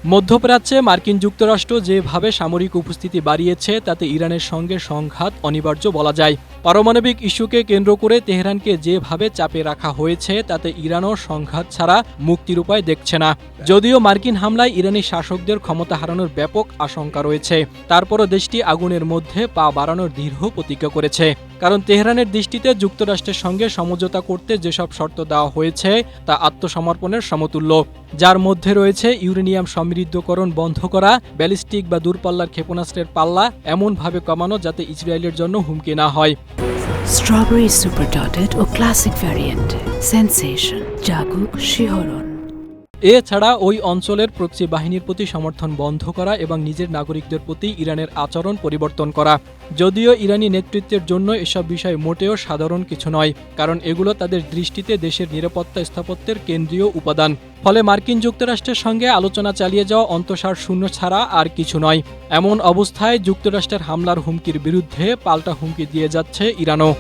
মধ্যপ্রাচ্যে মার্কিন যুক্তরাষ্ট্র যেভাবে সামরিক উপস্থিতি বাড়িয়েছে তাতে ইরানের সঙ্গে সংঘাত অনিবার্য বলা যায়। পারমাণবিক ইস্যুকে কেন্দ্র করে তেহরানকে যেভাবে চাপে রাখা হয়েছে তাতে ইরানও সংঘাত ছাড়া মুক্তির উপায় দেখছে না। যদিও মার্কিন হামলায় ইরানি শাসকদের ক্ষমতা হারানোর ব্যাপক আশঙ্কা রয়েছে, তারপরও দেশটি আগুনের মধ্যে পা বাড়ানোর দৃঢ় প্রতিজ্ঞা করেছে। কারণ তেহরানের দৃষ্টিতে যুক্তরাষ্ট্রের সঙ্গে সমঝোতা করতে যেসব শর্ত দেওয়া হয়েছে তা আত্মসমর্পণের সমতুল্য, যার মধ্যে রয়েছে ইউরেনিয়াম সমৃদ্ধকরণ বন্ধ করা, ব্যালিস্টিক বা দূরপাল্লার ক্ষেপণাস্ত্রের পাল্লা এমনভাবে কমানো যাতে ইসরায়েলের জন্য হুমকি না হয়। স্ট্রবেরি সুপার ডটেড ও ক্লাসিক ভ্যারিয়েন্ট সেন্সেশন জাগুক শিহরণ। এছাড়া ওই অঞ্চলের প্রক্সি বাহিনীর প্রতি সমর্থন বন্ধ করা এবং নিজের নাগরিকদের প্রতি ইরানের আচরণ পরিবর্তন করা। যদিও ইরানি নেতৃত্বের জন্য এসব বিষয় মোটেও সাধারণ কিছু নয়, কারণ এগুলো তাদের দৃষ্টিতে দেশের নিরাপত্তা স্থাপত্যের কেন্দ্রীয় উপাদান। ফলে মার্কিন যুক্তরাষ্ট্রের সঙ্গে আলোচনা চালিয়ে যাওয়া অন্তঃসার শূন্য ছাড়া আর কিছু নয়। এমন অবস্থায় যুক্তরাষ্ট্রের হামলার হুমকির বিরুদ্ধে পাল্টা হুমকি দিয়ে যাচ্ছে ইরানও।